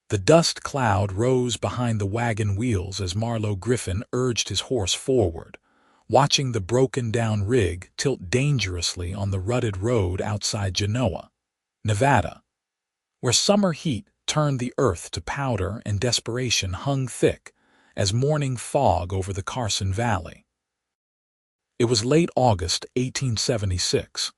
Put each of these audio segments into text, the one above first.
The dust cloud rose behind the wagon wheels as Marlowe Griffin urged his horse forward, watching the broken-down rig tilt dangerously on the rutted road outside Genoa, Nevada, where summer heat turned the earth to powder and desperation hung thick as morning fog over the Carson Valley. It was late August 1876,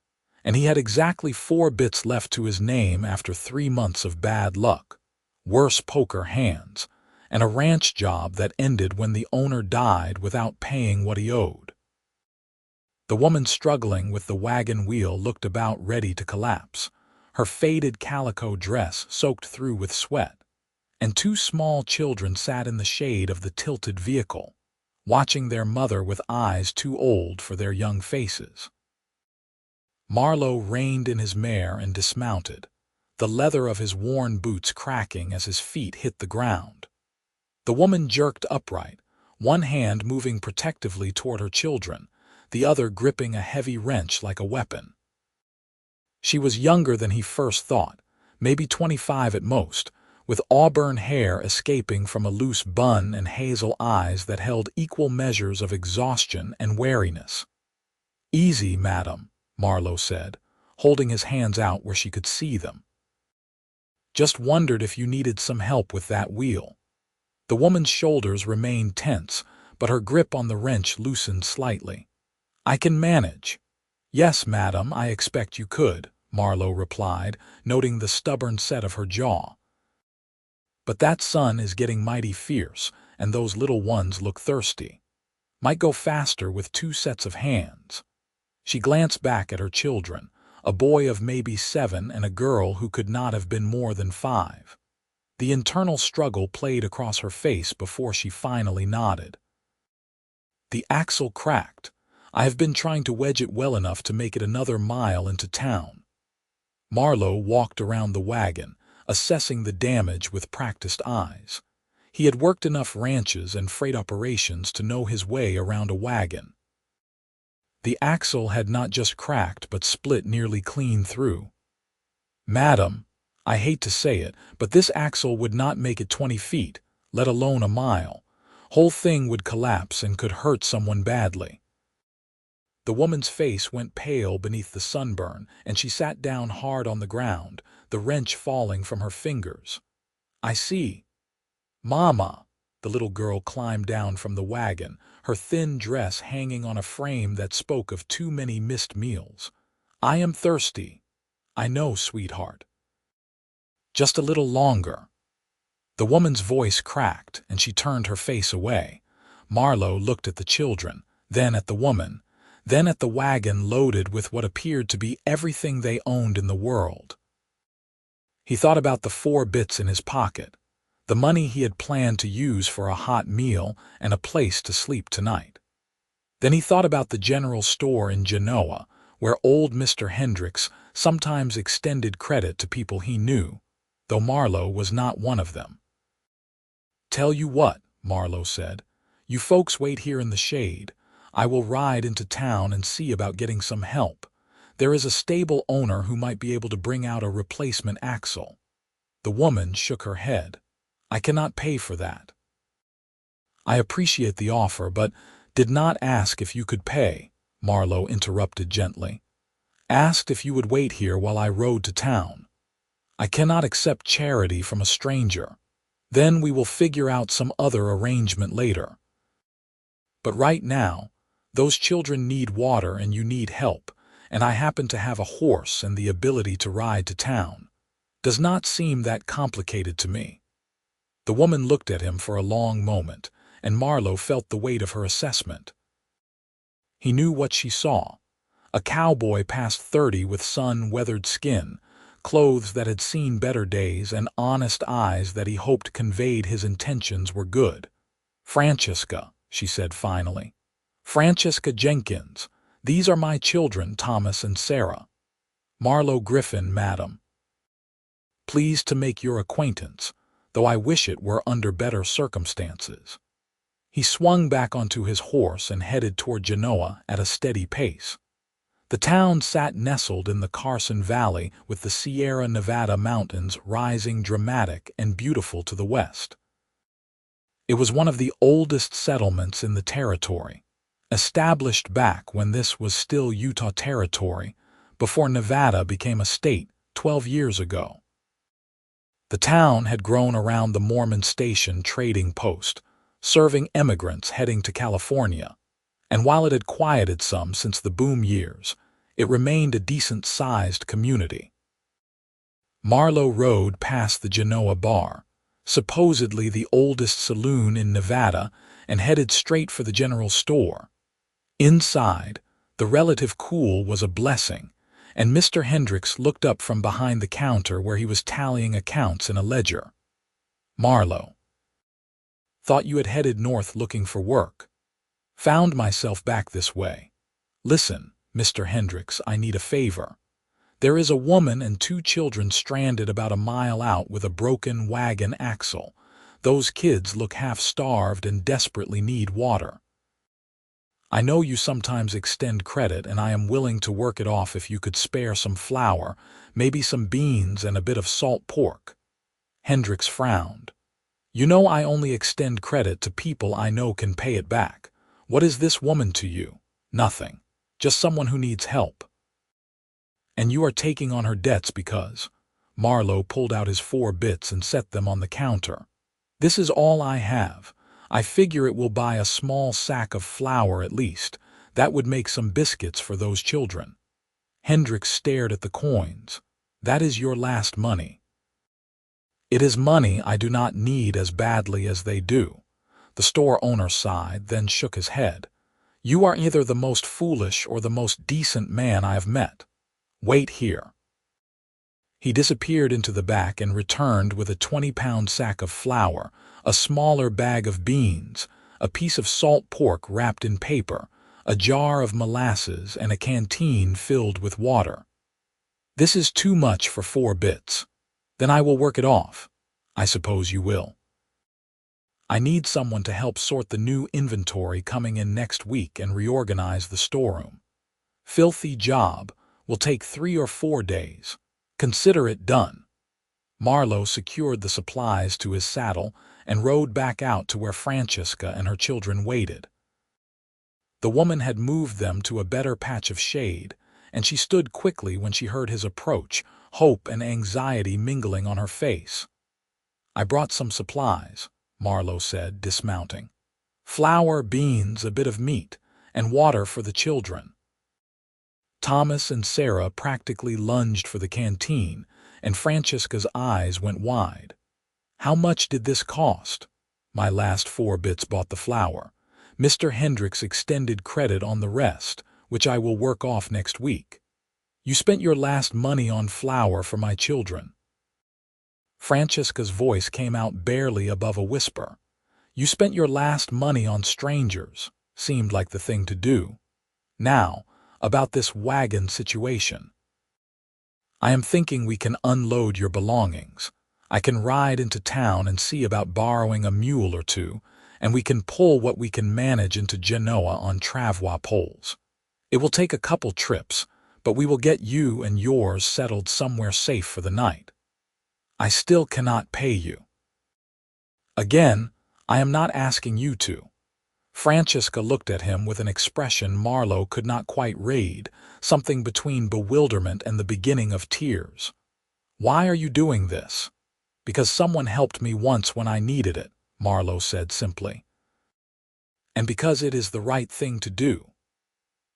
and he had exactly 4 bits left to his name after 3 months of bad luck, worse poker hands, and a ranch job that ended when the owner died without paying what he owed. The woman struggling with the wagon wheel looked about ready to collapse, her faded calico dress soaked through with sweat, and 2 small children sat in the shade of the tilted vehicle, watching their mother with eyes too old for their young faces. Marlowe reined in his mare and dismounted, the leather of his worn boots cracking as his feet hit the ground. The woman jerked upright, one hand moving protectively toward her children, the other gripping a heavy wrench like a weapon. She was younger than he first thought, maybe 25 at most, with auburn hair escaping from a loose bun and hazel eyes that held equal measures of exhaustion and wariness. "Easy, madam," Marlowe said, holding his hands out where she could see them. "Just wondered if you needed some help with that wheel." The woman's shoulders remained tense, but her grip on the wrench loosened slightly. "I can manage." "Yes, madam, I expect you could," Marlowe replied, noting the stubborn set of her jaw. "But that sun is getting mighty fierce, and those little ones look thirsty. Might go faster with 2 sets of hands." She glanced back at her children, a boy of maybe 7 and a girl who could not have been more than 5. The internal struggle played across her face before she finally nodded. "The axle cracked. I have been trying to wedge it well enough to make it another mile into town." Marlowe walked around the wagon, assessing the damage with practiced eyes. He had worked enough ranches and freight operations to know his way around a wagon. The axle had not just cracked but split nearly clean through. "Madam, I hate to say it, but this axle would not make it 20 feet, let alone a mile. Whole thing would collapse and could hurt someone badly." The woman's face went pale beneath the sunburn, and she sat down hard on the ground, the wrench falling from her fingers. "I see." "Mama." The little girl climbed down from the wagon, her thin dress hanging on a frame that spoke of too many missed meals. "I am thirsty." "I know, sweetheart." "Just a little longer." The woman's voice cracked, and she turned her face away. Marlowe looked at the children, then at the woman, then at the wagon loaded with what appeared to be everything they owned in the world. He thought about the 4 bits in his pocket, the money he had planned to use for a hot meal and a place to sleep tonight. Then he thought about the general store in Genoa, where old Mr. Hendricks sometimes extended credit to people he knew, though Marlowe was not one of them. "Tell you what," Marlowe said, "you folks wait here in the shade. I will ride into town and see about getting some help. There is a stable owner who might be able to bring out a replacement axle." The woman shook her head. "I cannot pay for that." "I appreciate the offer, but did not ask if you could pay," Marlowe interrupted gently. "Asked if you would wait here while I rode to town. I cannot accept charity from a stranger. Then we will figure out some other arrangement later. But right now, those children need water and you need help, and I happen to have a horse and the ability to ride to town. Does not seem that complicated to me." The woman looked at him for a long moment, and Marlowe felt the weight of her assessment. He knew what she saw: a cowboy past 30 with sun-weathered skin, clothes that had seen better days, and honest eyes that he hoped conveyed his intentions were good. "Francesca," she said finally. "Francesca Jenkins. These are my children, Thomas and Sarah." "Marlowe Griffin, madam." "Pleased to make your acquaintance, though I wish it were under better circumstances." He swung back onto his horse and headed toward Genoa at a steady pace. The town sat nestled in the Carson Valley with the Sierra Nevada mountains rising dramatic and beautiful to the west. It was one of the oldest settlements in the territory, established back when this was still Utah territory, before Nevada became a state 12 years ago. The town had grown around the Mormon Station trading post, serving immigrants heading to California, and while it had quieted some since the boom years, it remained a decent-sized community. Marlowe rode past the Genoa bar, supposedly the oldest saloon in Nevada, and headed straight for the general store. Inside, the relative cool was a blessing, and Mr. Hendricks looked up from behind the counter where he was tallying accounts in a ledger. "Marlowe, thought you had headed north looking for work. Found myself back this way. Listen, Mr. Hendricks, I need a favor. There is a woman and 2 children stranded about a mile out with a broken wagon axle. Those kids look half-starved and desperately need water. I know you sometimes extend credit, and I am willing to work it off if you could spare some flour, maybe some beans and a bit of salt pork." Hendricks frowned. "You know I only extend credit to people I know can pay it back. What is this woman to you? Nothing. Just someone who needs help. And you are taking on her debts because—" Marlowe pulled out his 4 bits and set them on the counter. "This is all I have. I figure it will buy a small sack of flour at least. That would make some biscuits for those children." Hendricks stared at the coins. "That is your last money." "It is money I do not need as badly as they do." The store owner sighed, then shook his head. "You are either the most foolish or the most decent man I have met. Wait here." He disappeared into the back and returned with a 20-pound sack of flour, a smaller bag of beans, a piece of salt pork wrapped in paper, a jar of molasses, and a canteen filled with water. "This is too much for 4 bits. Then I will work it off. I suppose you will. I need someone to help sort the new inventory coming in next week and reorganize the storeroom. Filthy job, will take 3 or 4 days. Consider it done." Marlowe secured the supplies to his saddle and rode back out to where Francesca and her children waited. The woman had moved them to a better patch of shade, and she stood quickly when she heard his approach, hope and anxiety mingling on her face. "I brought some supplies," Marlowe said, dismounting. "Flour, beans, a bit of meat, and water for the children." Thomas and Sarah practically lunged for the canteen, and Francesca's eyes went wide. "How much did this cost?" "My last 4 bits bought the flour. Mr. Hendricks extended credit on the rest, which I will work off next week." "You spent your last money on flour for my children." Francesca's voice came out barely above a whisper. "You spent your last money on strangers. Seemed like the thing to do. Now, about this wagon situation. I am thinking we can unload your belongings. I can ride into town and see about borrowing a mule or 2, and we can pull what we can manage into Genoa on travois poles. It will take a couple trips, but we will get you and yours settled somewhere safe for the night. I still cannot pay you. Again, I am not asking you to." Francesca looked at him with an expression Marlowe could not quite read, something between bewilderment and the beginning of tears. "Why are you doing this?" "Because someone helped me once when I needed it," Marlowe said simply. "And because it is the right thing to do."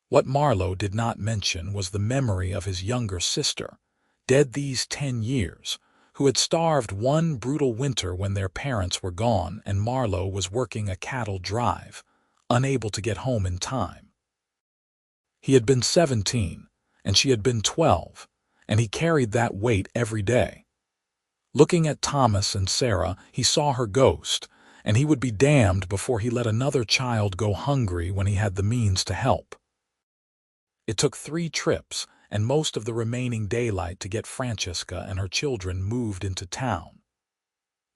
What Marlowe did not mention was the memory of his younger sister, dead these 10 years, who had starved one brutal winter when their parents were gone and Marlowe was working a cattle drive, unable to get home in time. He had been 17, and she had been 12, and he carried that weight every day. Looking at Thomas and Sarah, he saw her ghost, and he would be damned before he let another child go hungry when he had the means to help. It took 3 trips and most of the remaining daylight to get Francesca and her children moved into town.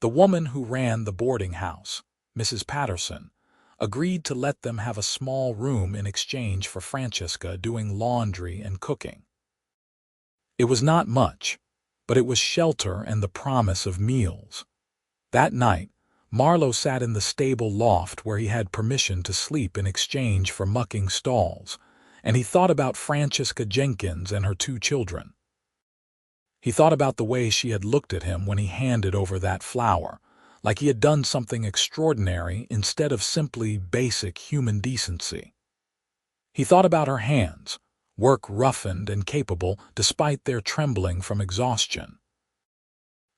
The woman who ran the boarding house, Mrs. Patterson, agreed to let them have a small room in exchange for Francesca doing laundry and cooking. It was not much, but it was shelter and the promise of meals. That night, Marlowe sat in the stable loft where he had permission to sleep in exchange for mucking stalls, and he thought about Francesca Jenkins and her 2 children. He thought about the way she had looked at him when he handed over that flower, like he had done something extraordinary instead of simply basic human decency. He thought about her hands, work roughened and capable despite their trembling from exhaustion.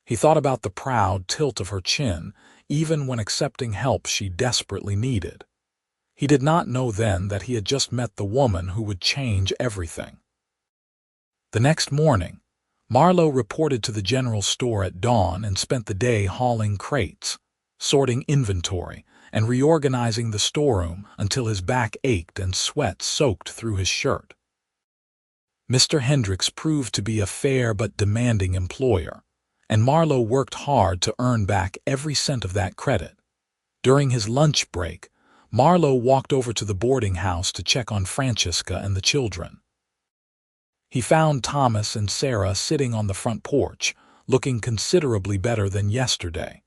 He thought about the proud tilt of her chin, even when accepting help she desperately needed. He did not know then that he had just met the woman who would change everything. The next morning, Marlowe reported to the general store at dawn and spent the day hauling crates, sorting inventory, and reorganizing the storeroom until his back ached and sweat soaked through his shirt. Mr. Hendricks proved to be a fair but demanding employer, and Marlowe worked hard to earn back every cent of that credit. During his lunch break, Marlowe walked over to the boarding house to check on Francesca and the children. He found Thomas and Sarah sitting on the front porch, looking considerably better than yesterday.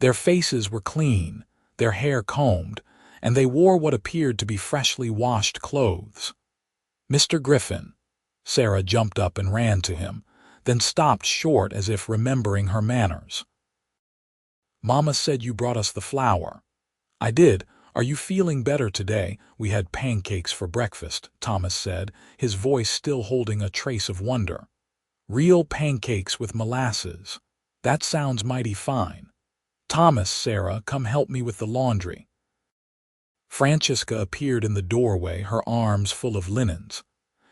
Their faces were clean, their hair combed, and they wore what appeared to be freshly washed clothes. "Mr. Griffin." Sarah jumped up and ran to him, then stopped short as if remembering her manners. "Mama said you brought us the flower." "I did. Are you feeling better today?" "We had pancakes for breakfast," Thomas said, his voice still holding a trace of wonder. "Real pancakes with molasses. That sounds mighty fine." "Thomas, Sarah, come help me with the laundry." Francesca appeared in the doorway, her arms full of linens.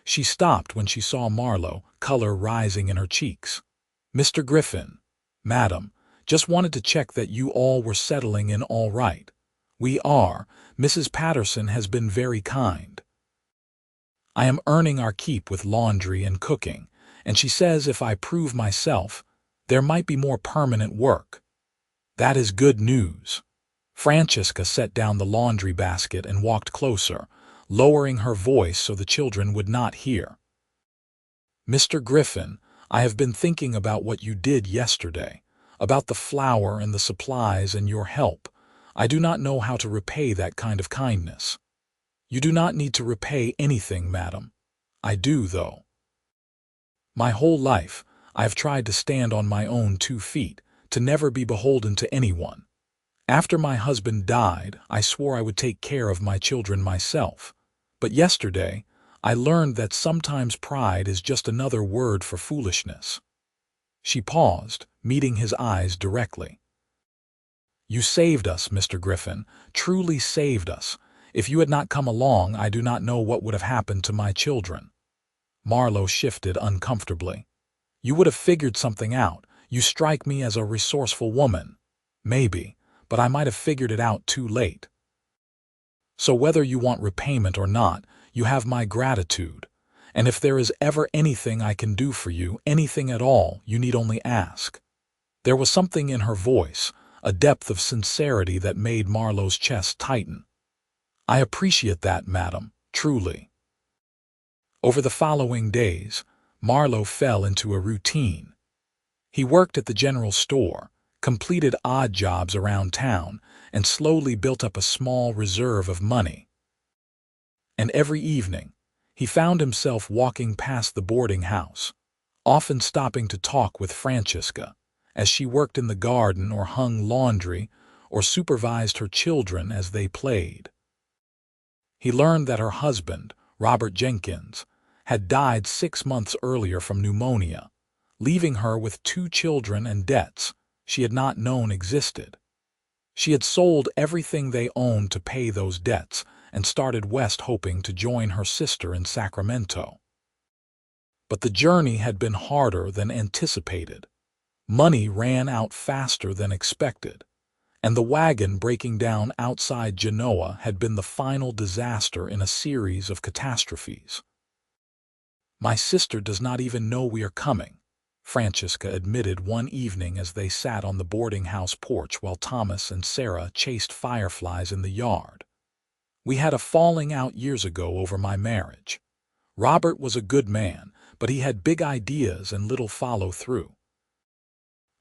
She stopped when she saw Marlowe, color rising in her cheeks. "Mr. Griffin." "Madam, just wanted to check that you all were settling in all right." "We are. Mrs. Patterson has been very kind. I am earning our keep with laundry and cooking, and she says if I prove myself, there might be more permanent work." "That is good news." Francesca set down the laundry basket and walked closer, lowering her voice so the children would not hear. "Mr. Griffin, I have been thinking about what you did yesterday, about the flour and the supplies and your help. I do not know how to repay that kind of kindness." "You do not need to repay anything, madam." "I do, though. My whole life, I have tried to stand on my own 2 feet, to never be beholden to anyone. After my husband died, I swore I would take care of my children myself. But yesterday, I learned that sometimes pride is just another word for foolishness." She paused, meeting his eyes directly. "You saved us, Mr. Griffin, truly saved us. If you had not come along, I do not know what would have happened to my children." Marlowe shifted uncomfortably. "You would have figured something out. You strike me as a resourceful woman." "Maybe, but I might have figured it out too late. So whether you want repayment or not, you have my gratitude. And if there is ever anything I can do for you, anything at all, you need only ask." There was something in her voice, a depth of sincerity that made Marlowe's chest tighten. "I appreciate that, madam, truly." Over the following days, Marlowe fell into a routine. He worked at the general store, completed odd jobs around town, and slowly built up a small reserve of money. And every evening, he found himself walking past the boarding house, often stopping to talk with Francesca, as she worked in the garden or hung laundry or supervised her children as they played. He learned that her husband, Robert Jenkins, had died 6 months earlier from pneumonia, leaving her with 2 children and debts she had not known existed. She had sold everything they owned to pay those debts and started west hoping to join her sister in Sacramento. But the journey had been harder than anticipated. Money ran out faster than expected, and the wagon breaking down outside Genoa had been the final disaster in a series of catastrophes. "My sister does not even know we are coming," Francesca admitted one evening as they sat on the boarding house porch while Thomas and Sarah chased fireflies in the yard. We had a falling out years ago over my marriage. Robert was a good man, but he had big ideas and little follow-through.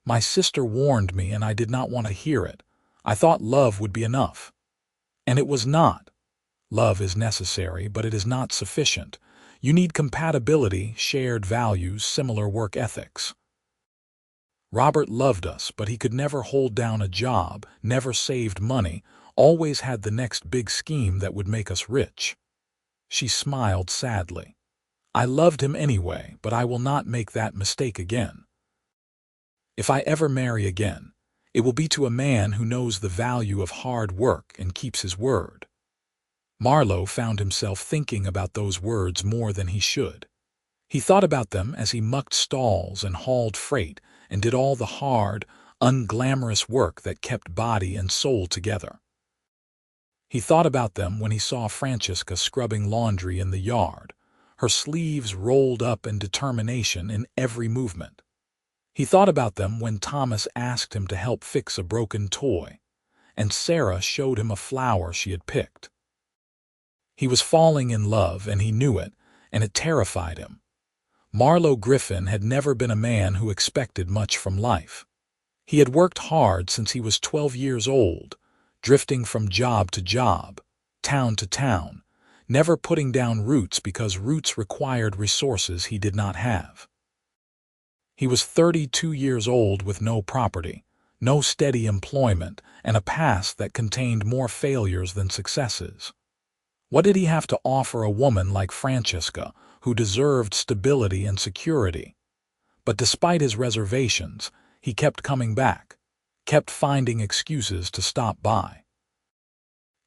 My sister warned me and I did not want to hear it. I thought love would be enough. And it was not. Love is necessary, but it is not sufficient. You need compatibility, shared values, similar work ethics. Robert loved us, but he could never hold down a job, never saved money, always had the next big scheme that would make us rich. She smiled sadly. I loved him anyway, but I will not make that mistake again. If I ever marry again, it will be to a man who knows the value of hard work and keeps his word. Marlowe found himself thinking about those words more than he should. He thought about them as he mucked stalls and hauled freight and did all the hard, unglamorous work that kept body and soul together. He thought about them when he saw Francesca scrubbing laundry in the yard, her sleeves rolled up and determination in every movement. He thought about them when Thomas asked him to help fix a broken toy, and Sarah showed him a flower she had picked. He was falling in love, and he knew it, and it terrified him. Marlowe Griffin had never been a man who expected much from life. He had worked hard since he was 12 years old, drifting from job to job, town to town, never putting down roots because roots required resources he did not have. He was 32 years old with no property, no steady employment, and a past that contained more failures than successes. What did he have to offer a woman like Francesca, who deserved stability and security? But despite his reservations, he kept coming back, kept finding excuses to stop by,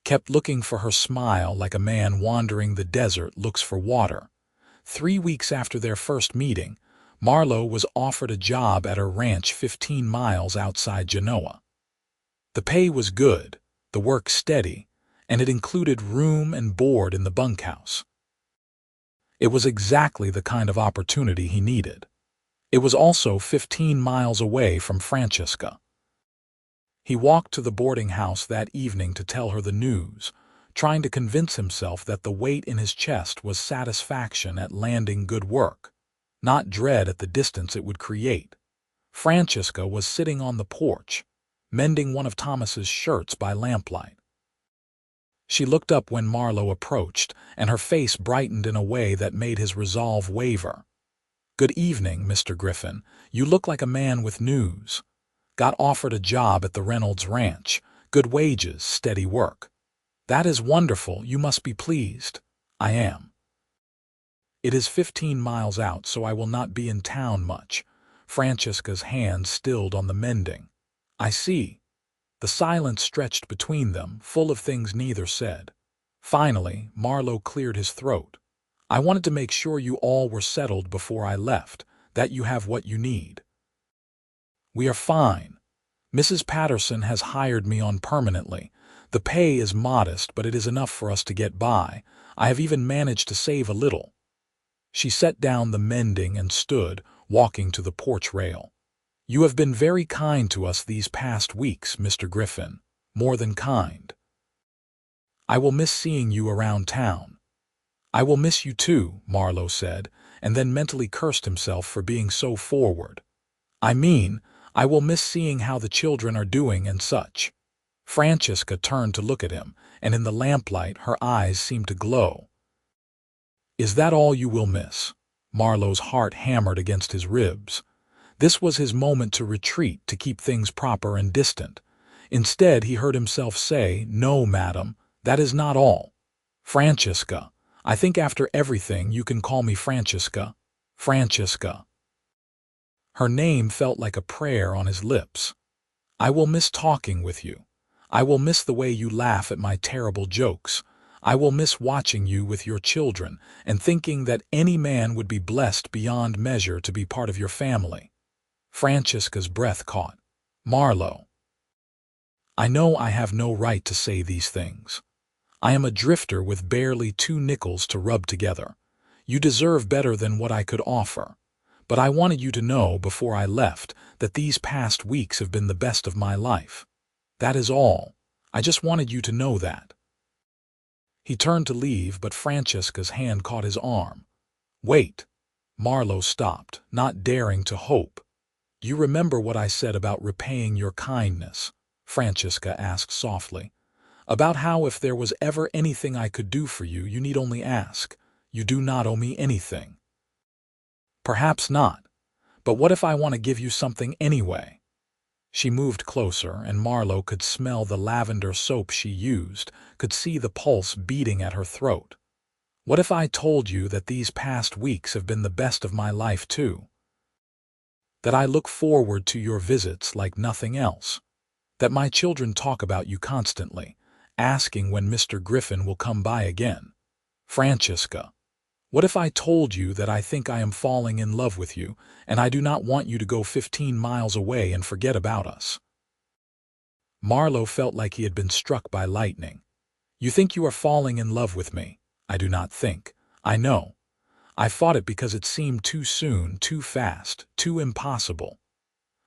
kept looking for her smile like a man wandering the desert looks for water. 3 weeks after their first meeting, Marlowe was offered a job at her ranch 15 miles outside Genoa. The pay was good, the work steady, and it included room and board in the bunkhouse. It was exactly the kind of opportunity he needed. It was also 15 miles away from Francesca. He walked to the boarding house that evening to tell her the news, trying to convince himself that the weight in his chest was satisfaction at landing good work, not dread at the distance it would create. Francesca was sitting on the porch, mending one of Thomas's shirts by lamplight. She looked up when Marlowe approached, and her face brightened in a way that made his resolve waver. "Good evening, Mr. Griffin. You look like a man with news. Got offered a job at the Reynolds Ranch. Good wages, steady work." "That is wonderful. You must be pleased." "I am. It is 15 miles out, so I will not be in town much." Francesca's hand stilled on the mending. "I see." The silence stretched between them, full of things neither said. Finally, Marlowe cleared his throat. "I wanted to make sure you all were settled before I left, that you have what you need." "We are fine. Mrs. Patterson has hired me on permanently. The pay is modest, but it is enough for us to get by. I have even managed to save a little." She set down the mending and stood, walking to the porch rail. "You have been very kind to us these past weeks, Mr. Griffin. More than kind. I will miss seeing you around town." "I will miss you too," Marlowe said, and then mentally cursed himself for being so forward. "I mean, I will miss seeing how the children are doing and such." Francesca turned to look at him, and in the lamplight her eyes seemed to glow. "Is that all you will miss?" Marlowe's heart hammered against his ribs. This was his moment to retreat, to keep things proper and distant. Instead, he heard himself say, "No, madam, that is not all. Francesca, I think after everything you can call me Francesca. Francesca." Her name felt like a prayer on his lips. "I will miss talking with you. I will miss the way you laugh at my terrible jokes. I will miss watching you with your children and thinking that any man would be blessed beyond measure to be part of your family." Francesca's breath caught. "Marlowe, I know I have no right to say these things. I am a drifter with barely 2 nickels to rub together. You deserve better than what I could offer. But I wanted you to know before I left that these past weeks have been the best of my life. That is all. I just wanted you to know that." He turned to leave, but Francesca's hand caught his arm. "Wait." Marlowe stopped, not daring to hope. "You remember what I said about repaying your kindness?" Francesca asked softly. "About how if there was ever anything I could do for you, you need only ask. You do not owe me anything." "Perhaps not. But what if I want to give you something anyway?" She moved closer, and Marlowe could smell the lavender soap she used, could see the pulse beating at her throat. "What if I told you that these past weeks have been the best of my life too? That I look forward to your visits like nothing else? That my children talk about you constantly, asking when Mr. Griffin will come by again? Francesca, what if I told you that I think I am falling in love with you, and I do not want you to go 15 miles away and forget about us?" Marlowe felt like he had been struck by lightning. "You think you are falling in love with me? I do not think. I know. I fought it because it seemed too soon, too fast, too impossible.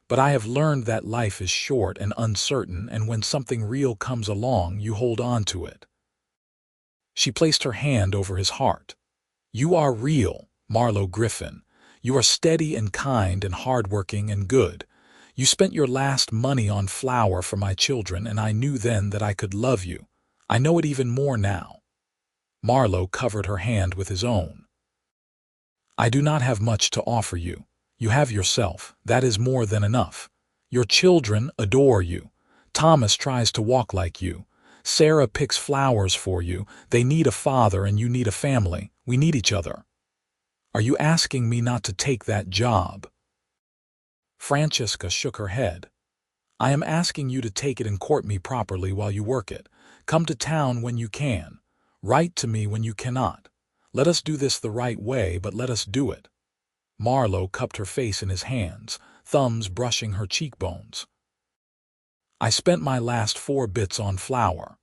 But I have learned that life is short and uncertain, and when something real comes along, you hold on to it." She placed her hand over his heart. "You are real, Marlowe Griffin. You are steady and kind and hardworking and good. You spent your last money on flour for my children, and I knew then that I could love you. I know it even more now." Marlowe covered her hand with his own. "I do not have much to offer you. You have yourself. That is more than enough. Your children adore you. Thomas tries to walk like you. Sarah picks flowers for you. They need a father and you need a family. We need each other. Are you asking me not to take that job?" Francesca shook her head. "I am asking you to take it and court me properly while you work it. Come to town when you can. Write to me when you cannot. Let us do this the right way, but let us do it." Marlowe cupped her face in his hands, thumbs brushing her cheekbones. "I spent my last 4 bits on flour.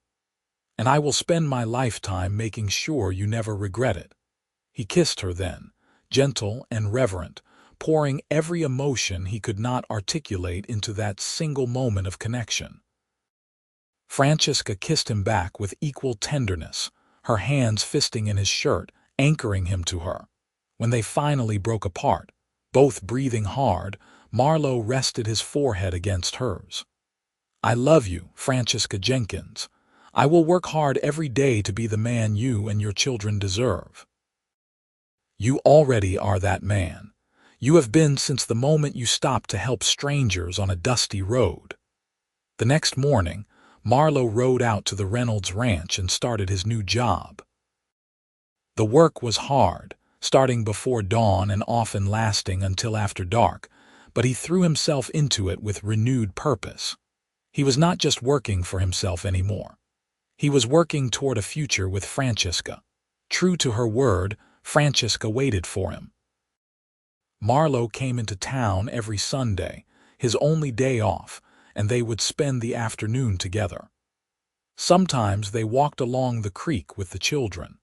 And I will spend my lifetime making sure you never regret it." He kissed her then, gentle and reverent, pouring every emotion he could not articulate into that single moment of connection. Francesca kissed him back with equal tenderness, her hands fisting in his shirt, anchoring him to her. When they finally broke apart, both breathing hard, Marlowe rested his forehead against hers. "I love you, Francesca Jenkins. I will work hard every day to be the man you and your children deserve." "You already are that man. You have been since the moment you stopped to help strangers on a dusty road." The next morning, Marlowe rode out to the Reynolds ranch and started his new job. The work was hard, starting before dawn and often lasting until after dark, but he threw himself into it with renewed purpose. He was not just working for himself anymore. He was working toward a future with Francesca. True to her word, Francesca waited for him. Marlowe came into town every Sunday, his only day off, and they would spend the afternoon together. Sometimes they walked along the creek with the children.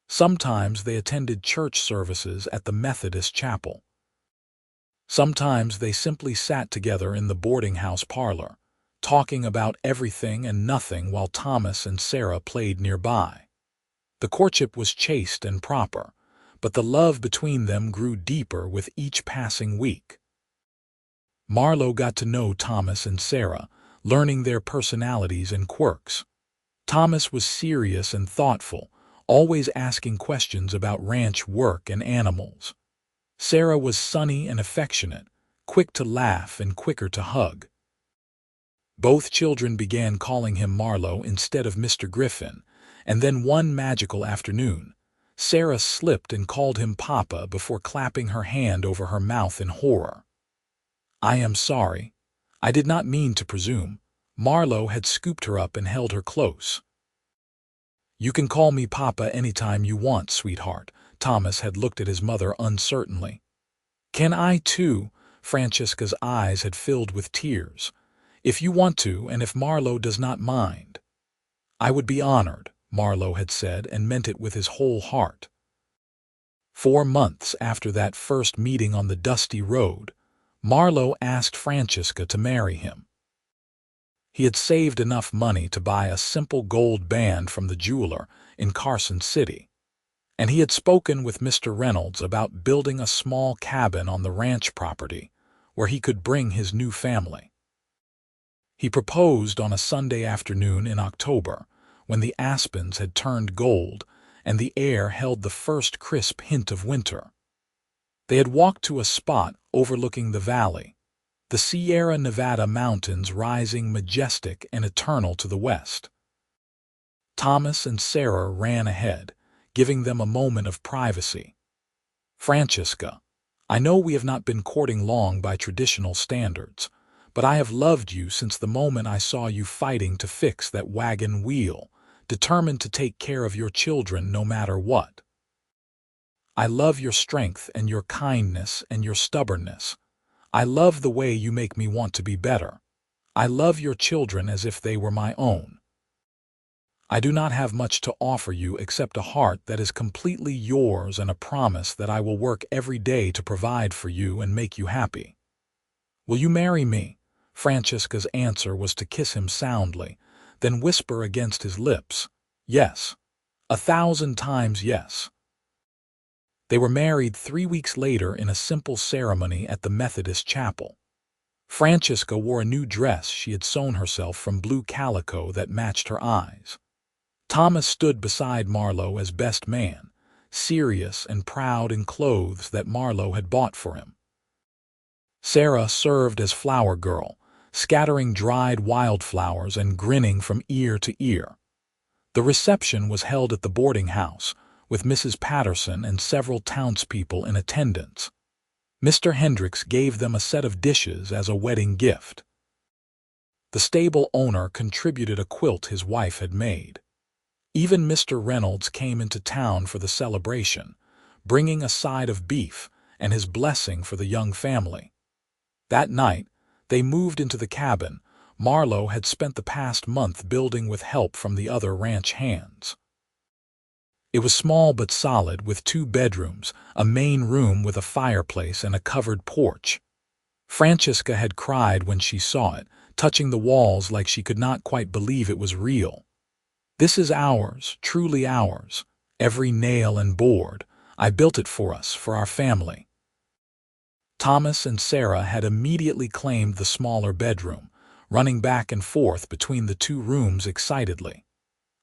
Sometimes they attended church services at the Methodist chapel. Sometimes they simply sat together in the boarding house parlor, talking about everything and nothing while Thomas and Sarah played nearby. The courtship was chaste and proper, but the love between them grew deeper with each passing week. Marlowe got to know Thomas and Sarah, learning their personalities and quirks. Thomas was serious and thoughtful, always asking questions about ranch work and animals. Sarah was sunny and affectionate, quick to laugh and quicker to hug. Both children began calling him Marlowe instead of Mr. Griffin, and then one magical afternoon, Sarah slipped and called him Papa before clapping her hand over her mouth in horror. "I am sorry. I did not mean to presume." Marlowe had scooped her up and held her close. "You can call me Papa anytime you want, sweetheart." Thomas had looked at his mother uncertainly. "Can I too?" Francesca's eyes had filled with tears. "If you want to, and if Marlowe does not mind." "I would be honored," Marlowe had said, and meant it with his whole heart. 4 months after that first meeting on the dusty road, Marlowe asked Francesca to marry him. He had saved enough money to buy a simple gold band from the jeweler in Carson City, and he had spoken with Mr. Reynolds about building a small cabin on the ranch property where he could bring his new family. He proposed on a Sunday afternoon in October, when the aspens had turned gold and the air held the first crisp hint of winter. They had walked to a spot overlooking the valley, the Sierra Nevada mountains rising majestic and eternal to the west. Thomas and Sarah ran ahead, giving them a moment of privacy. "Francesca, I know we have not been courting long by traditional standards, but I have loved you since the moment I saw you fighting to fix that wagon wheel, determined to take care of your children no matter what. I love your strength and your kindness and your stubbornness. I love the way you make me want to be better. I love your children as if they were my own. I do not have much to offer you except a heart that is completely yours and a promise that I will work every day to provide for you and make you happy. Will you marry me?" Francesca's answer was to kiss him soundly, then whisper against his lips, "Yes, 1,000 times yes." They were married 3 weeks later in a simple ceremony at the Methodist chapel. Francesca wore a new dress she had sewn herself from blue calico that matched her eyes. Thomas stood beside Marlowe as best man, serious and proud in clothes that Marlowe had bought for him. Sarah served as flower girl, scattering dried wildflowers and grinning from ear to ear. The reception was held at the boarding house, with Mrs. Patterson and several townspeople in attendance. Mr. Hendricks gave them a set of dishes as a wedding gift. The stable owner contributed a quilt his wife had made. Even Mr. Reynolds came into town for the celebration, bringing a side of beef and his blessing for the young family. That night, they moved into the cabin Marlowe had spent the past month building with help from the other ranch hands. It was small but solid, with 2 bedrooms, a main room with a fireplace and a covered porch. Francesca had cried when she saw it, touching the walls like she could not quite believe it was real. "This is ours, truly ours. Every nail and board. I built it for us, for our family." Thomas and Sarah had immediately claimed the smaller bedroom, running back and forth between the 2 rooms excitedly.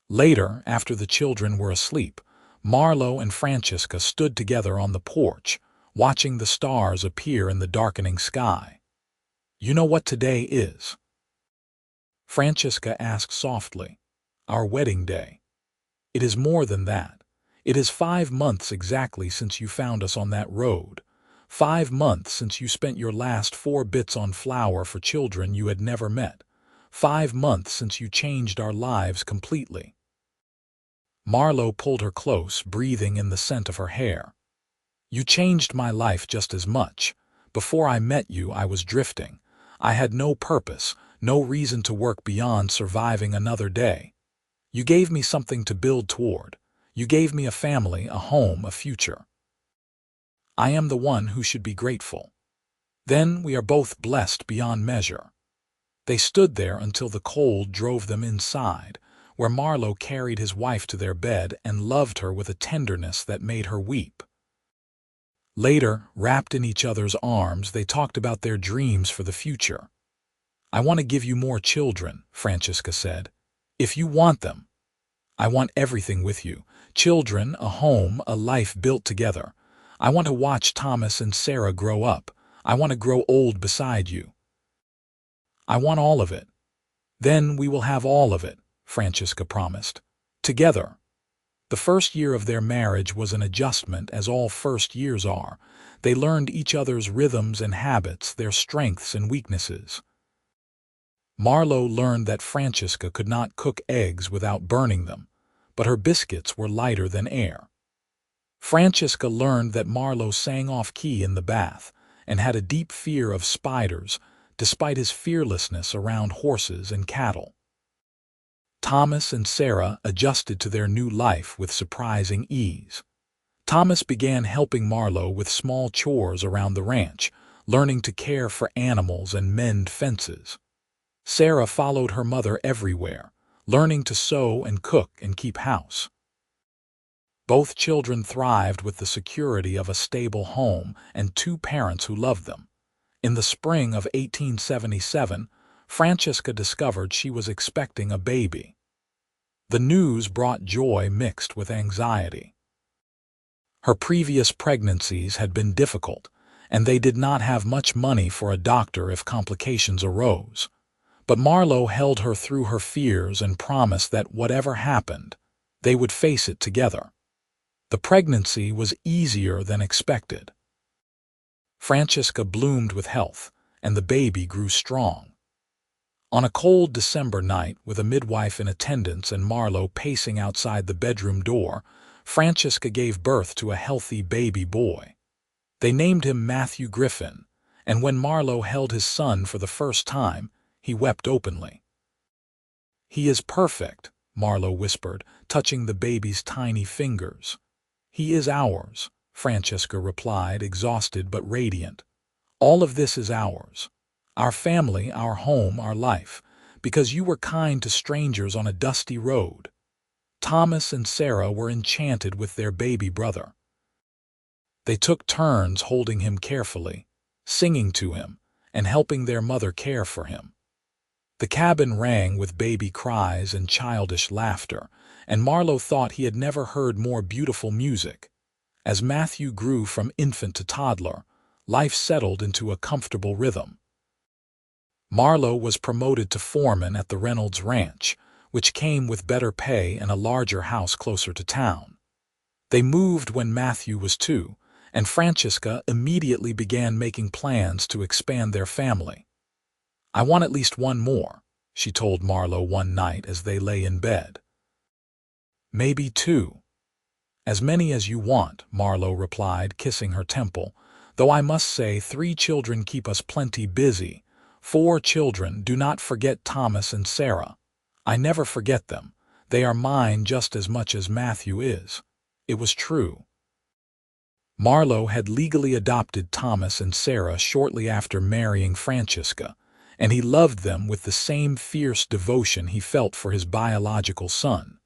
Later, after the children were asleep, Marlowe and Francesca stood together on the porch, watching the stars appear in the darkening sky. "You know what today is?" Francesca asked softly. "Our wedding day." "It is more than that. It is 5 months exactly since you found us on that road. 5 months since you spent your last 4 bits on flour for children you had never met. 5 months since you changed our lives completely." Marlowe pulled her close, breathing in the scent of her hair. "You changed my life just as much. Before I met you, I was drifting. I had no purpose, no reason to work beyond surviving another day. You gave me something to build toward. You gave me a family, a home, a future. I am the one who should be grateful. Then we are both blessed beyond measure." They stood there until the cold drove them inside, where Marlowe carried his wife to their bed and loved her with a tenderness that made her weep. Later, wrapped in each other's arms, they talked about their dreams for the future. "I want to give you more children," Francesca said. "If you want them. I want everything with you. Children, a home, a life built together. I want to watch Thomas and Sarah grow up. I want to grow old beside you. I want all of it. Then we will have all of it," Francesca promised. "Together." The first year of their marriage was an adjustment, as all first years are. They learned each other's rhythms and habits, their strengths and weaknesses. Marlowe learned that Francesca could not cook eggs without burning them, but her biscuits were lighter than air. Francesca learned that Marlowe sang off-key in the bath and had a deep fear of spiders, despite his fearlessness around horses and cattle. Thomas and Sarah adjusted to their new life with surprising ease. Thomas began helping Marlowe with small chores around the ranch, learning to care for animals and mend fences. Sarah followed her mother everywhere, learning to sew and cook and keep house. Both children thrived with the security of a stable home and two parents who loved them. In the spring of 1877, Francesca discovered she was expecting a baby. The news brought joy mixed with anxiety. Her previous pregnancies had been difficult, and they did not have much money for a doctor if complications arose. But Marlowe held her through her fears and promised that whatever happened, they would face it together. The pregnancy was easier than expected. Francesca bloomed with health, and the baby grew strong. On a cold December night, with a midwife in attendance and Marlowe pacing outside the bedroom door, Francesca gave birth to a healthy baby boy. They named him Matthew Griffin, and when Marlowe held his son for the first time, he wept openly. "He is perfect," Marlowe whispered, touching the baby's tiny fingers. "He is ours," Francesca replied, exhausted but radiant. "All of this is ours. Our family, our home, our life, because you were kind to strangers on a dusty road." Thomas and Sarah were enchanted with their baby brother. They took turns holding him carefully, singing to him, and helping their mother care for him. The cabin rang with baby cries and childish laughter, and Marlowe thought he had never heard more beautiful music. As Matthew grew from infant to toddler, life settled into a comfortable rhythm. Marlowe was promoted to foreman at the Reynolds Ranch, which came with better pay and a larger house closer to town. They moved when Matthew was 2, and Francesca immediately began making plans to expand their family. "I want at least one more," she told Marlowe one night as they lay in bed. "Maybe 2. "As many as you want," Marlowe replied, kissing her temple, "though I must say 3 children keep us plenty busy. 4 children, do not forget Thomas and Sarah." "I never forget them. They are mine just as much as Matthew is." It was true. Marlowe had legally adopted Thomas and Sarah shortly after marrying Francesca, and he loved them with the same fierce devotion he felt for his biological son.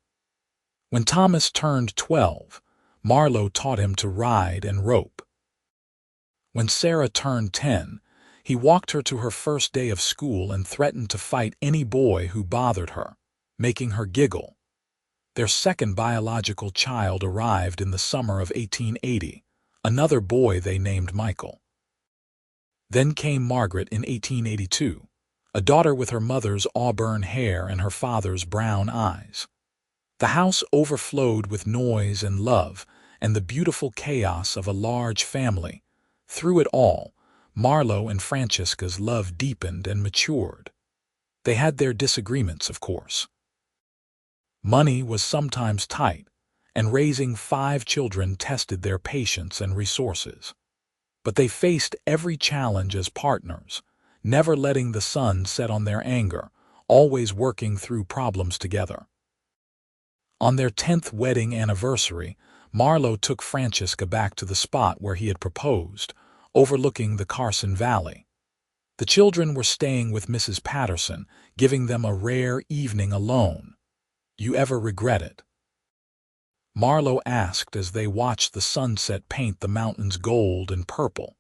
When Thomas turned 12, Marlowe taught him to ride and rope. When Sarah turned 10, he walked her to her first day of school and threatened to fight any boy who bothered her, making her giggle. Their second biological child arrived in the summer of 1880, another boy they named Michael. Then came Margaret in 1882, a daughter with her mother's auburn hair and her father's brown eyes. The house overflowed with noise and love and the beautiful chaos of a large family. Through it all, Marlowe and Francesca's love deepened and matured. They had their disagreements, of course. Money was sometimes tight, and raising 5 children tested their patience and resources. But they faced every challenge as partners, never letting the sun set on their anger, always working through problems together. On their 10th wedding anniversary, Marlowe took Francesca back to the spot where he had proposed, overlooking the Carson Valley. The children were staying with Mrs. Patterson, giving them a rare evening alone. "You ever regret it?" Marlowe asked as they watched the sunset paint the mountains gold and purple.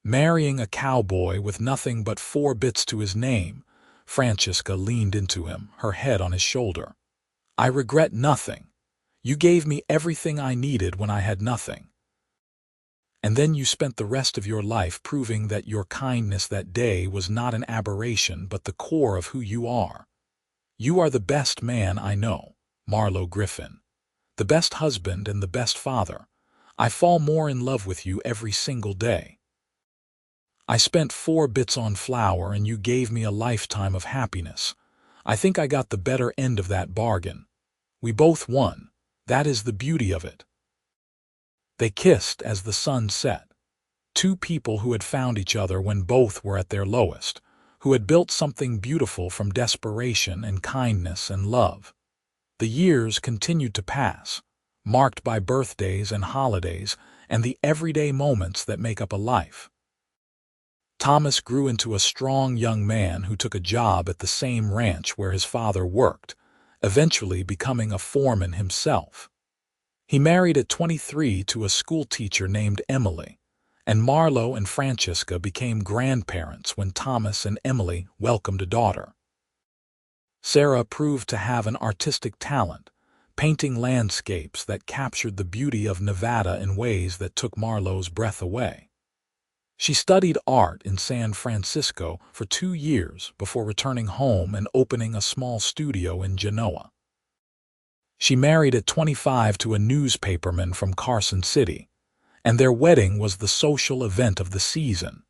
Marrying a cowboy with nothing but 4 bits to his name, Francesca leaned into him, her head on his shoulder. "I regret nothing. You gave me everything I needed when I had nothing. And then you spent the rest of your life proving that your kindness that day was not an aberration but the core of who you are. You are the best man I know, Marlowe Griffin. The best husband and the best father. I fall more in love with you every single day. I spent 4 bits on flour and you gave me a lifetime of happiness. I think I got the better end of that bargain. We both won. That is the beauty of it." They kissed as the sun set. 2 people who had found each other when both were at their lowest, who had built something beautiful from desperation and kindness and love. The years continued to pass, marked by birthdays and holidays and the everyday moments that make up a life. Thomas grew into a strong young man who took a job at the same ranch where his father worked, eventually becoming a foreman himself. He married at 23 to a schoolteacher named Emily, and Marlowe and Francesca became grandparents when Thomas and Emily welcomed a daughter. Sarah proved to have an artistic talent, painting landscapes that captured the beauty of Nevada in ways that took Marlowe's breath away. She studied art in San Francisco for 2 years before returning home and opening a small studio in Genoa. She married at 25 to a newspaperman from Carson City, and their wedding was the social event of the season.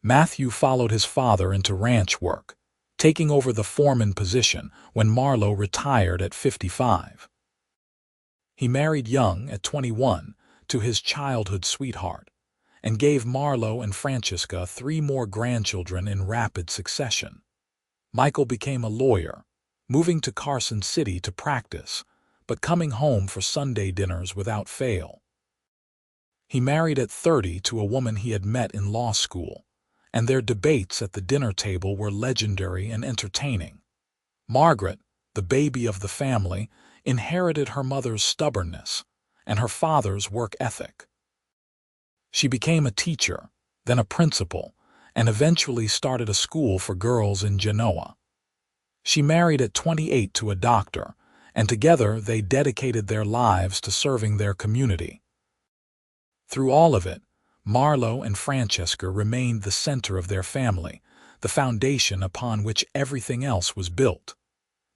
Matthew followed his father into ranch work, taking over the foreman position when Marlowe retired at 55. He married young at 21 to his childhood sweetheart, and gave Marlowe and Francesca 3 more grandchildren in rapid succession. Michael became a lawyer, moving to Carson City to practice, but coming home for Sunday dinners without fail. He married at 30 to a woman he had met in law school, and their debates at the dinner table were legendary and entertaining. Margaret, the baby of the family, inherited her mother's stubbornness and her father's work ethic. She became a teacher, then a principal, and eventually started a school for girls in Genoa. She married at 28 to a doctor, and together they dedicated their lives to serving their community. Through all of it, Marlowe and Francesca remained the center of their family, the foundation upon which everything else was built.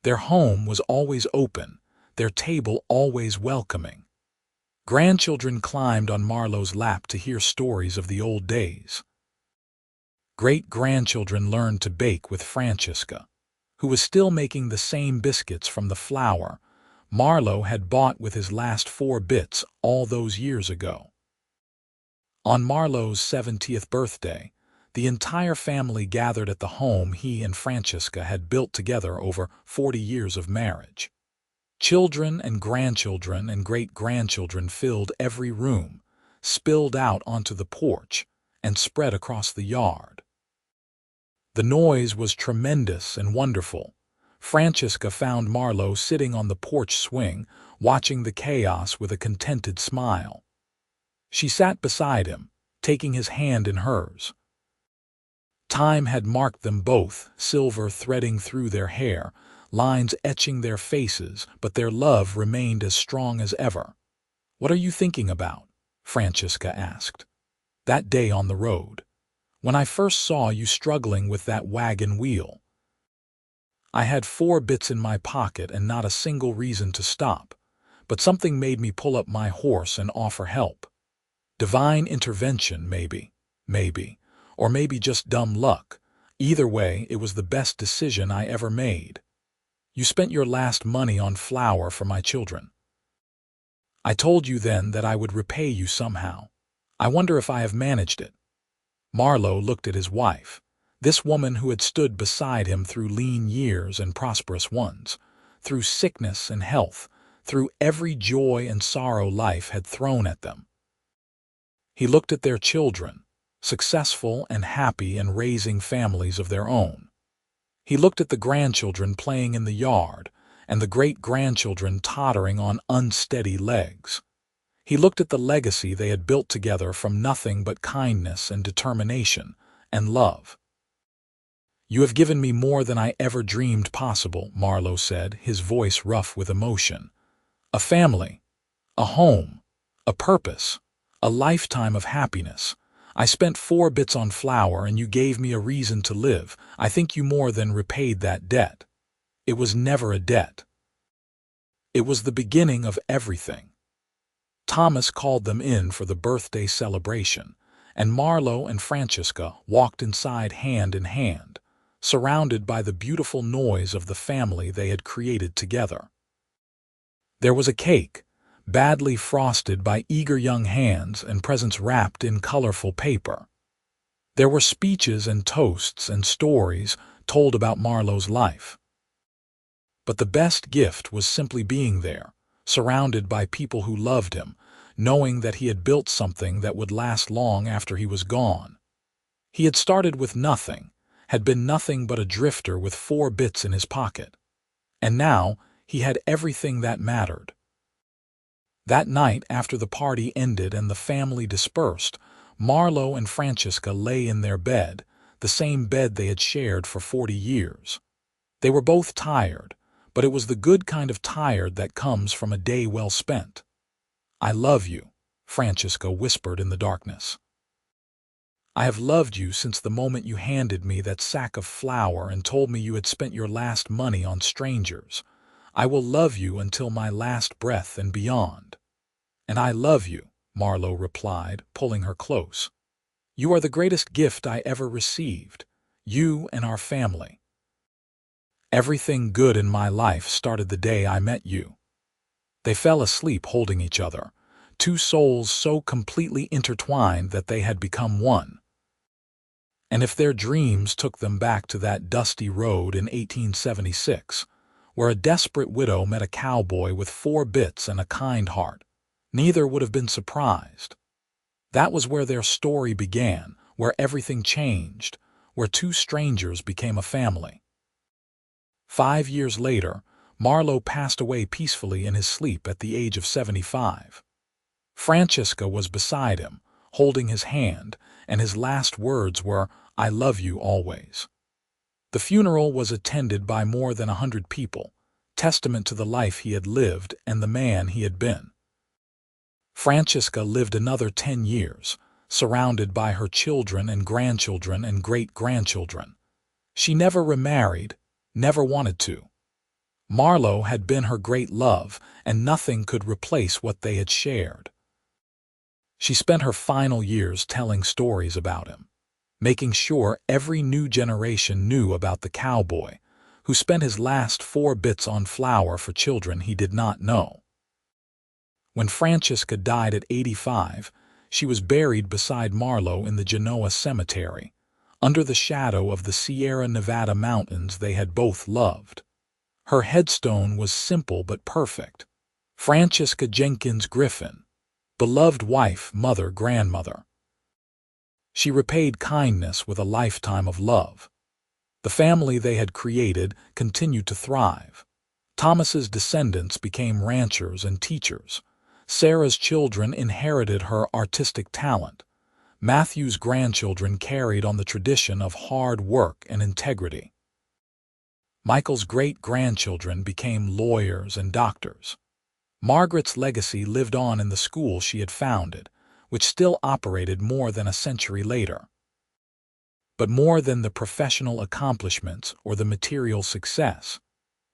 Their home was always open, their table always welcoming. Grandchildren climbed on Marlowe's lap to hear stories of the old days. Great-grandchildren learned to bake with Francesca, who was still making the same biscuits from the flour Marlowe had bought with his last 4 bits all those years ago. On Marlowe's 70th birthday, the entire family gathered at the home he and Francesca had built together over 40 years of marriage. Children and grandchildren and great-grandchildren filled every room, spilled out onto the porch, and spread across the yard. The noise was tremendous and wonderful. Francesca found Marlowe sitting on the porch swing, watching the chaos with a contented smile. She sat beside him, taking his hand in hers. Time had marked them both, silver threading through their hair, lines etching their faces, but their love remained as strong as ever. "What are you thinking about?" Francesca asked. "That day on the road, when I first saw you struggling with that wagon wheel. I had 4 bits in my pocket and not a single reason to stop, but something made me pull up my horse and offer help. Divine intervention, maybe, or maybe just dumb luck. Either way, it was the best decision I ever made. You spent your last money on flour for my children. I told you then that I would repay you somehow. I wonder if I have managed it." Marlowe looked at his wife, this woman who had stood beside him through lean years and prosperous ones, through sickness and health, through every joy and sorrow life had thrown at them. He looked at their children, successful and happy and raising families of their own. He looked at the grandchildren playing in the yard, and the great-grandchildren tottering on unsteady legs. He looked at the legacy they had built together from nothing but kindness and determination and love. "You have given me more than I ever dreamed possible," Marlowe said, his voice rough with emotion. "A family, a home, a purpose, a lifetime of happiness. I spent 4 bits on flour and you gave me a reason to live. I think you more than repaid that debt. It was never a debt. It was the beginning of everything." Thomas called them in for the birthday celebration, and Marlowe and Francesca walked inside hand in hand, surrounded by the beautiful noise of the family they had created together. There was a cake, badly frosted by eager young hands and presents wrapped in colorful paper. There were speeches and toasts and stories told about Marlowe's life. But the best gift was simply being there, surrounded by people who loved him, knowing that he had built something that would last long after he was gone. He had started with nothing, had been nothing but a drifter with 4 bits in his pocket. And now he had everything that mattered. That night, after the party ended and the family dispersed, Marlowe and Francesca lay in their bed, the same bed they had shared for 40 years. They were both tired, but it was the good kind of tired that comes from a day well spent. "I love you," Francesca whispered in the darkness. "I have loved you since the moment you handed me that sack of flour and told me you had spent your last money on strangers. I will love you until my last breath and beyond." "And I love you," Marlowe replied, pulling her close. "You are the greatest gift I ever received, you and our family. Everything good in my life started the day I met you." They fell asleep holding each other, 2 souls so completely intertwined that they had become one. And if their dreams took them back to that dusty road in 1876, where a desperate widow met a cowboy with 4 bits and a kind heart, neither would have been surprised. That was where their story began, where everything changed, where 2 strangers became a family. 5 years later, Marlowe passed away peacefully in his sleep at the age of 75. Francesca was beside him, holding his hand, and his last words were, "I love you always." The funeral was attended by more than 100 people, testament to the life he had lived and the man he had been. Francesca lived another 10 years, surrounded by her children and grandchildren and great-grandchildren. She never remarried, never wanted to. Marlowe had been her great love, and nothing could replace what they had shared. She spent her final years telling stories about him, making sure every new generation knew about the cowboy, who spent his last 4 bits on flour for children he did not know. When Francesca died at 85, she was buried beside Marlowe in the Genoa cemetery, under the shadow of the Sierra Nevada mountains they had both loved. Her headstone was simple but perfect. Francesca Jenkins Griffin, beloved wife, mother, grandmother. She repaid kindness with a lifetime of love. The family they had created continued to thrive. Thomas's descendants became ranchers and teachers. Sarah's children inherited her artistic talent. Matthew's grandchildren carried on the tradition of hard work and integrity. Michael's great-grandchildren became lawyers and doctors. Margaret's legacy lived on in the school she had founded, which still operated more than a century later. But more than the professional accomplishments or the material success,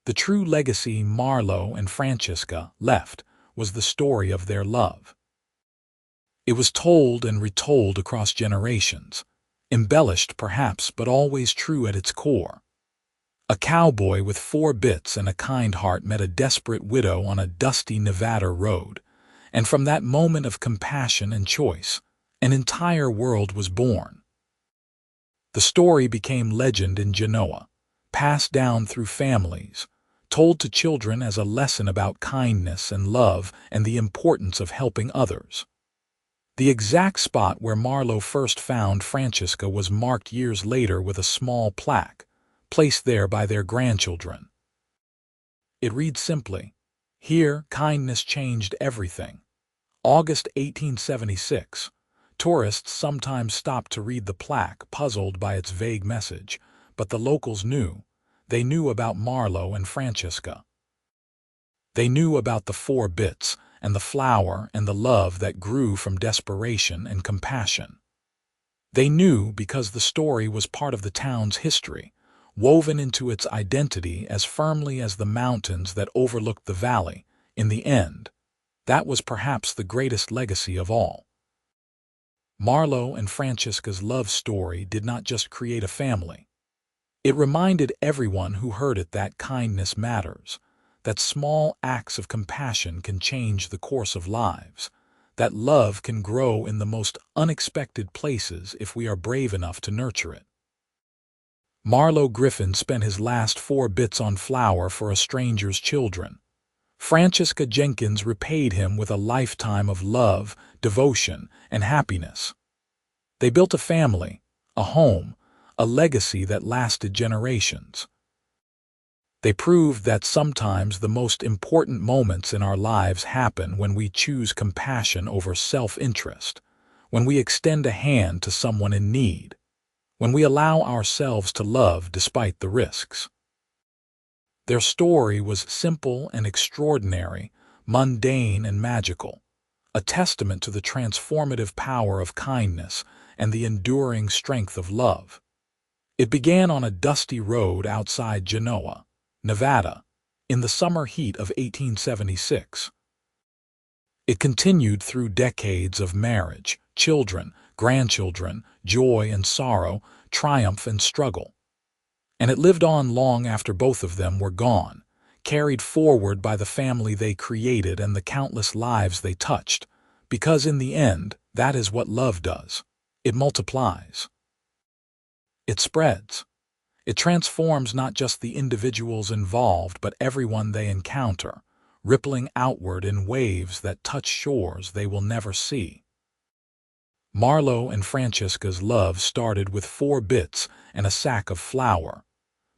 the true legacy Marlowe and Francesca left was the story of their love. It was told and retold across generations, embellished perhaps but always true at its core. A cowboy with 4 bits and a kind heart met a desperate widow on a dusty Nevada road, and from that moment of compassion and choice, an entire world was born. The story became legend in Genoa, passed down through families, told to children as a lesson about kindness and love and the importance of helping others. The exact spot where Marlowe first found Francesca was marked years later with a small plaque, placed there by their grandchildren. It reads simply, "Here, kindness changed everything." August 1876. Tourists sometimes stopped to read the plaque, puzzled by its vague message, but the locals knew. They knew about Marlowe and Francesca. They knew about the 4 bits, and the flour and the love that grew from desperation and compassion. They knew because the story was part of the town's history, woven into its identity as firmly as the mountains that overlooked the valley. In the end, that was perhaps the greatest legacy of all. Marlowe and Francesca's love story did not just create a family. It reminded everyone who heard it that kindness matters, that small acts of compassion can change the course of lives, that love can grow in the most unexpected places if we are brave enough to nurture it. Marlowe Griffin spent his last 4 bits on flour for a stranger's children. Francesca Jenkins repaid him with a lifetime of love, devotion, and happiness. They built a family, a home, a legacy that lasted generations. They proved that sometimes the most important moments in our lives happen when we choose compassion over self-interest, when we extend a hand to someone in need, when we allow ourselves to love despite the risks. Their story was simple and extraordinary, mundane and magical, a testament to the transformative power of kindness and the enduring strength of love. It began on a dusty road outside Genoa, Nevada, in the summer heat of 1876. It continued through decades of marriage, children, grandchildren, joy and sorrow, triumph and struggle. And it lived on long after both of them were gone, carried forward by the family they created and the countless lives they touched, because in the end, that is what love does. It multiplies. It spreads. It transforms not just the individuals involved, but everyone they encounter, rippling outward in waves that touch shores they will never see. Marlowe and Francesca's love started with 4 bits and a sack of flour,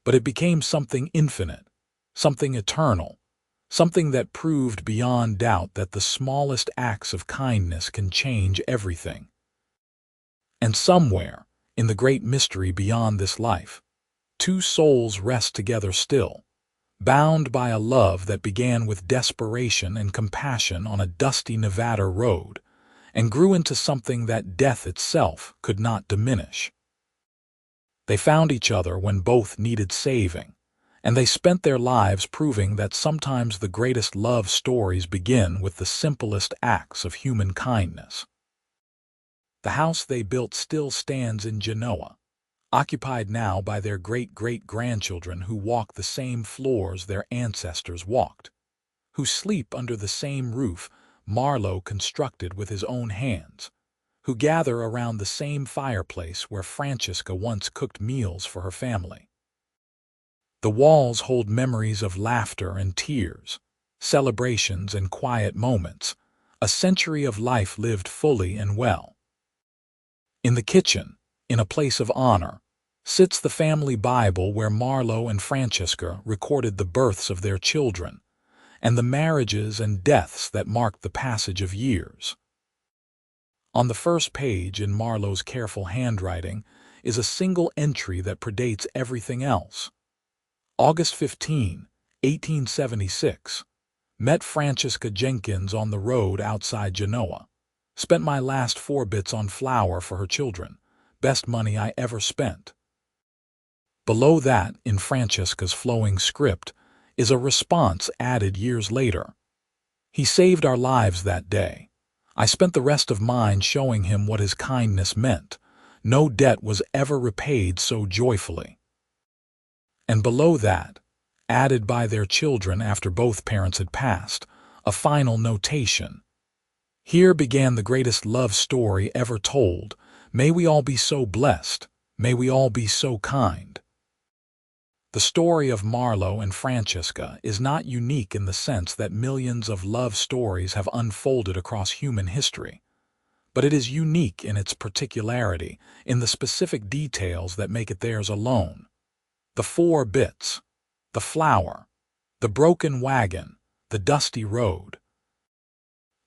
but it became something infinite, something eternal, something that proved beyond doubt that the smallest acts of kindness can change everything. And somewhere, in the great mystery beyond this life, 2 souls rest together still, bound by a love that began with desperation and compassion on a dusty Nevada road and grew into something that death itself could not diminish. They found each other when both needed saving, and they spent their lives proving that sometimes the greatest love stories begin with the simplest acts of human kindness. The house they built still stands in Genoa, occupied now by their great-great-grandchildren who walk the same floors their ancestors walked, who sleep under the same roof Marlowe constructed with his own hands, who gather around the same fireplace where Francesca once cooked meals for her family. The walls hold memories of laughter and tears, celebrations and quiet moments, a century of life lived fully and well. In the kitchen, in a place of honor, sits the family Bible where Marlowe and Francesca recorded the births of their children and the marriages and deaths that marked the passage of years. On the first page in Marlowe's careful handwriting is a single entry that predates everything else. August 15, 1876. Met Francesca Jenkins on the road outside Genoa. Spent my last 4 bits on flour for her children. Best money I ever spent. Below that, in Francesca's flowing script, is a response added years later. He saved our lives that day. I spent the rest of mine showing him what his kindness meant. No debt was ever repaid so joyfully. And below that, added by their children after both parents had passed, a final notation. Here began the greatest love story ever told. May we all be so blessed. May we all be so kind. The story of Marlowe and Francesca is not unique in the sense that millions of love stories have unfolded across human history, but it is unique in its particularity, in the specific details that make it theirs alone. The 4 bits, the flour, the broken wagon, the dusty road.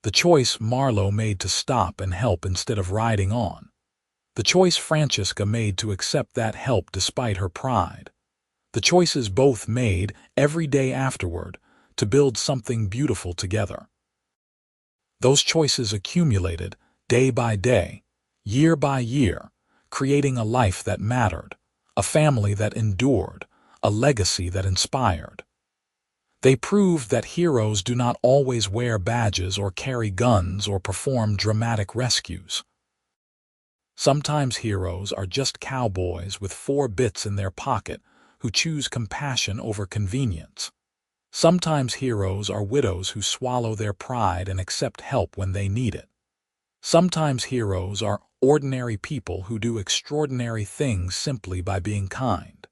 The choice Marlowe made to stop and help instead of riding on. The choice Francesca made to accept that help despite her pride. The choices both made every day afterward to build something beautiful together. Those choices accumulated day by day, year by year, creating a life that mattered, a family that endured, a legacy that inspired. They proved that heroes do not always wear badges or carry guns or perform dramatic rescues. Sometimes heroes are just cowboys with 4 bits in their pocket who choose compassion over convenience. Sometimes heroes are widows who swallow their pride and accept help when they need it. Sometimes heroes are ordinary people who do extraordinary things simply by being kind.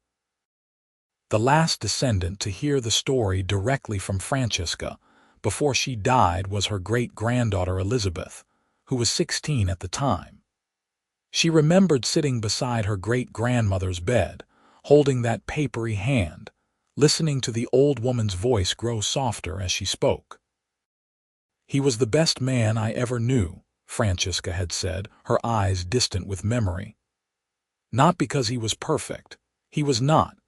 The last descendant to hear the story directly from Francesca before she died was her great-granddaughter Elizabeth, who was 16 at the time. She remembered sitting beside her great-grandmother's bed, holding that papery hand, listening to the old woman's voice grow softer as she spoke. "He was the best man I ever knew," Francesca had said, her eyes distant with memory. "Not because he was perfect. He was not.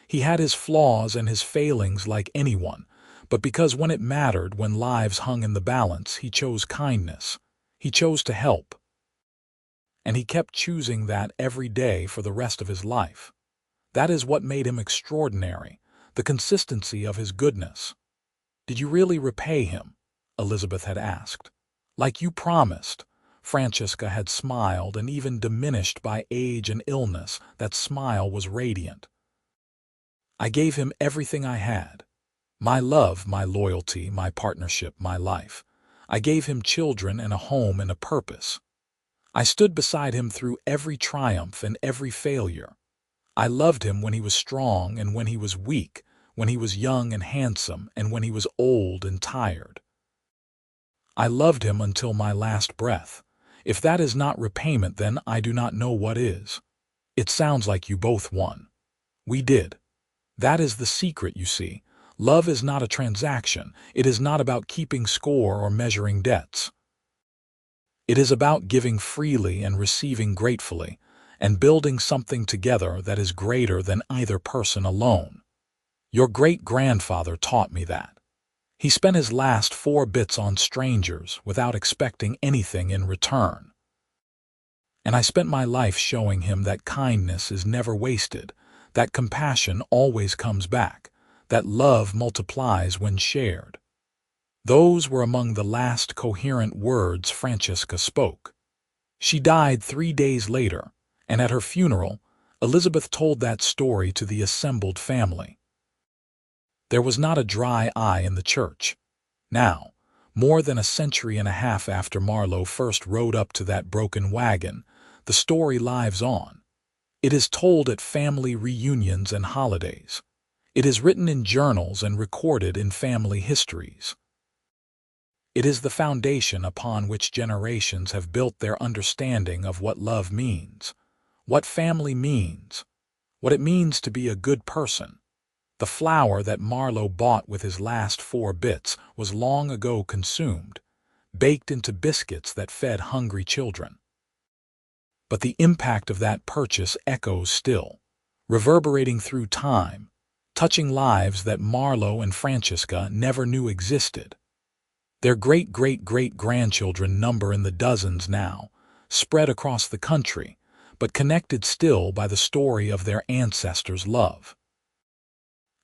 He had his flaws and his failings like anyone, but because when it mattered, when lives hung in the balance, he chose kindness. He chose to help. And he kept choosing that every day for the rest of his life. That is what made him extraordinary, the consistency of his goodness." "Did you really repay him?" Elizabeth had asked. "Like you promised." Francesca had smiled, and even diminished by age and illness, that smile was radiant. "I gave him everything I had. My love, my loyalty, my partnership, my life. I gave him children and a home and a purpose. I stood beside him through every triumph and every failure. I loved him when he was strong and when he was weak, when he was young and handsome and when he was old and tired. I loved him until my last breath. If that is not repayment, then I do not know what is." "It sounds like you both won." "We did. That is the secret, you see. Love is not a transaction. It is not about keeping score or measuring debts. It is about giving freely and receiving gratefully, and building something together that is greater than either person alone. Your great-grandfather taught me that. He spent his last 4 bits on strangers without expecting anything in return. And I spent my life showing him that kindness is never wasted, that compassion always comes back, that love multiplies when shared." Those were among the last coherent words Francesca spoke. She died 3 days later, and at her funeral, Elizabeth told that story to the assembled family. There was not a dry eye in the church. Now, more than a century and a half after Marlowe first rode up to that broken wagon, the story lives on. It is told at family reunions and holidays. It is written in journals and recorded in family histories. It is the foundation upon which generations have built their understanding of what love means, what family means, what it means to be a good person. The flour that Marlowe bought with his last 4 bits was long ago consumed, baked into biscuits that fed hungry children. But the impact of that purchase echoes still, reverberating through time, touching lives that Marlowe and Francesca never knew existed. Their great-great-great-grandchildren number in the dozens now, spread across the country, but connected still by the story of their ancestors' love.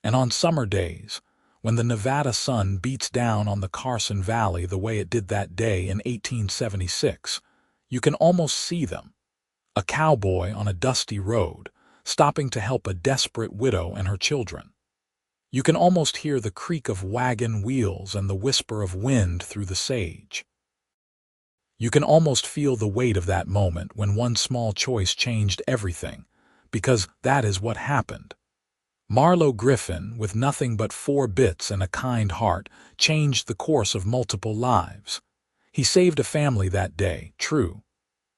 And on summer days, when the Nevada sun beats down on the Carson Valley the way it did that day in 1876, you can almost see them. A cowboy on a dusty road, stopping to help a desperate widow and her children. You can almost hear the creak of wagon wheels and the whisper of wind through the sage. You can almost feel the weight of that moment when one small choice changed everything, because that is what happened. Marlowe Griffin, with nothing but 4 bits and a kind heart, changed the course of multiple lives. He saved a family that day, true,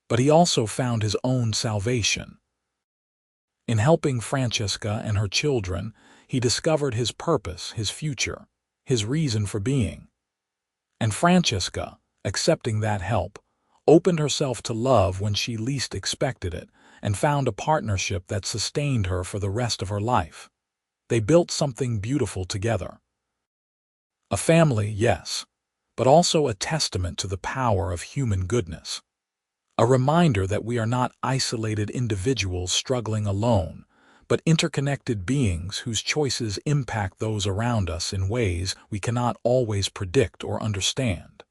but he also found his own salvation. In helping Francesca and her children, he discovered his purpose, his future, his reason for being. And Francesca, accepting that help, opened herself to love when she least expected it, and found a partnership that sustained her for the rest of her life. They built something beautiful together. A family, yes, but also a testament to the power of human goodness. A reminder that we are not isolated individuals struggling alone, but interconnected beings whose choices impact those around us in ways we cannot always predict or understand.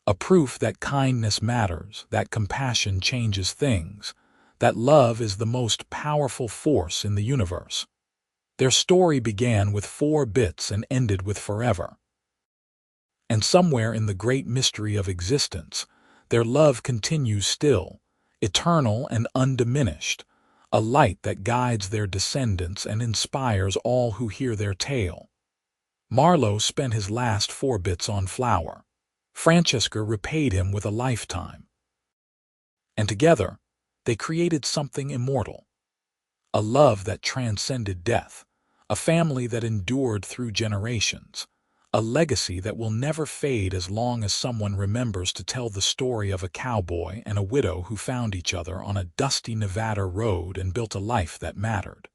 A proof that kindness matters, that compassion changes things, that love is the most powerful force in the universe. Their story began with 4 bits and ended with forever. And somewhere in the great mystery of existence, their love continues still, eternal and undiminished, a light that guides their descendants and inspires all who hear their tale. Marlowe spent his last 4 bits on flour. Francesca repaid him with a lifetime. And together, they created something immortal. A love that transcended death, a family that endured through generations, a legacy that will never fade as long as someone remembers to tell the story of a cowboy and a widow who found each other on a dusty Nevada road and built a life that mattered.